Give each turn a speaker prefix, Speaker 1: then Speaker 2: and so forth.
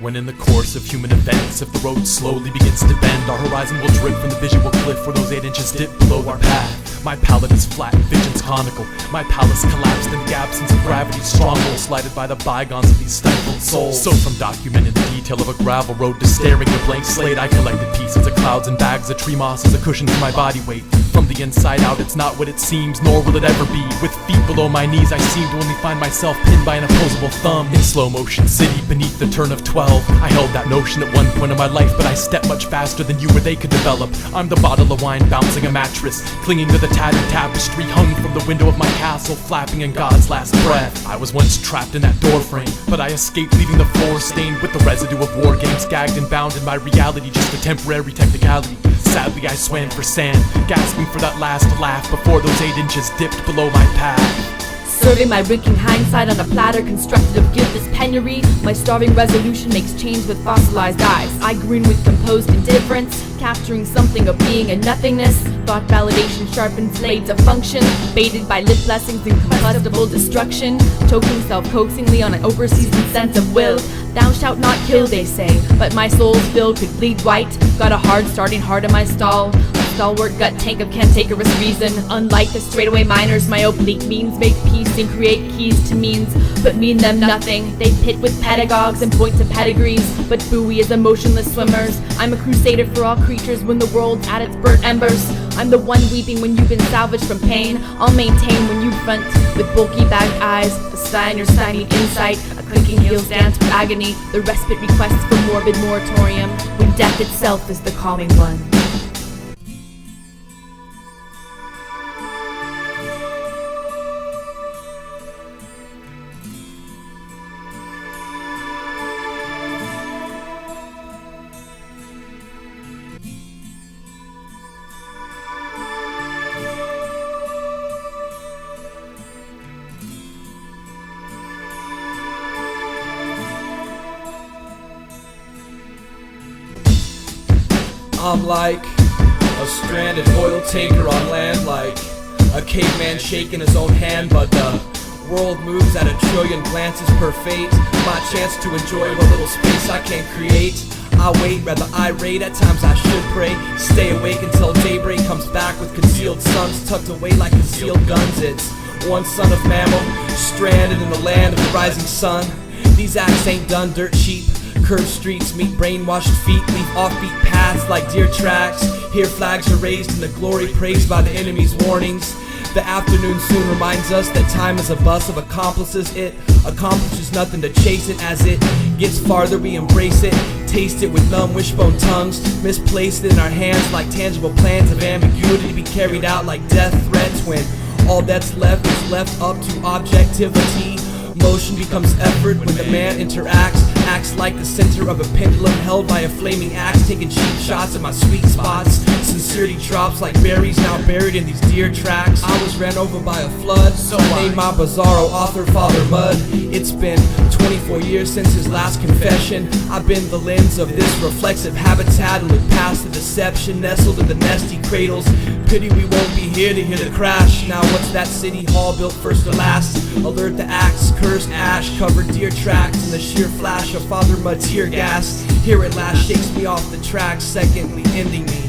Speaker 1: When in the course of human events, if the road slowly begins to bend, our horizon will drip from the visual cliff where those 8 inches dip below our path. My palate is flat, vision's conical. My palace collapsed in the absence of gravity's stronghold, slighted by the bygones of these stifled souls. So from documenting the detail of a gravel road to staring at a blank slate, I collected pieces of clouds and bags of tree moss as a cushion for my body weight. From the inside out, it's not what it seems, nor will it ever be. With feet below my knees, I seem to only find myself pinned by an opposable thumb. In slow motion city beneath the turn of 12, I held that notion at one point in my life, but I stepped much faster than you or they could develop. I'm the bottle of wine bouncing a mattress, clinging to the tattered tapestry hung from the window of my castle, flapping in God's last breath. I was once trapped in that doorframe, but I escaped, leaving the floor stained with the residue of war games, gagged and bound in my reality, just a temporary technicality. Sadly, I swam for sand, gasping for that last laugh before those 8 inches dipped below my path.
Speaker 2: Serving my winking hindsight on a platter constructed of guiltless penury, my starving resolution makes change with fossilized eyes. I grin with composed indifference, capturing something of being and nothingness. Thought validation sharpens blades of function, baited by lip blessings and combustible destruction. Choking self-coaxingly on an overseasoned sense of will. Thou shalt not kill, they say, but my soul's filled could bleed white. Got a hard starting heart in my stall, stalwart gut tank of cantankerous reason. Unlike the straightaway miners, my oblique means make peace and create keys to means, but mean them nothing. They pit with pedagogues and point to pedigrees, but buoy as emotionless swimmers. I'm a crusader for all creatures when the world's at its burnt embers. I'm the one weeping when you've been salvaged from pain. I'll maintain when you front with bulky bagged eyes, a sigh on your stymied insight, a clicking heels dance with agony, the respite requests for morbid moratorium, when death itself is the calming one.
Speaker 3: I'm like a stranded oil tanker on land, like a caveman shaking his own hand, but the world moves at a trillion glances per fate. My chance to enjoy what little space I can create. I wait, rather irate, at times I should pray. Stay awake until daybreak comes back with concealed suns tucked away like concealed guns. It's one son of mammal, stranded in the land of the rising sun. These acts ain't done dirt cheap. Curved streets meet brainwashed feet, leave offbeat paths like deer tracks. Here flags are raised in the glory praised by the enemy's warnings. The afternoon soon reminds us that time is a bus of accomplices. It accomplishes nothing to chase it. As it gets farther we embrace it, taste it with numb wishbone tongues, misplaced in our hands like tangible plans of ambiguity to be carried out like death threats, when all that's left is left up to objectivity. Motion becomes effort when the man interacts, acts like the center of a pendulum held by a flaming axe, taking cheap shots at my sweet spots. Sincerity drops like berries now buried in these deer tracks. I was ran over by a flood, so I named my bizarro author Father Mud. It's been 24 years since his last confession. I've been the lens of this reflexive habitat and look past the deception, nestled in the nesty cradles. Pity we won't be here to hear the crash. Now what's that city hall built first to last? Alert the axe, cursed ash, covered deer tracks, and the sheer flash of Father Mud tear gas. Here at last shakes me off the tracks, secondly ending me.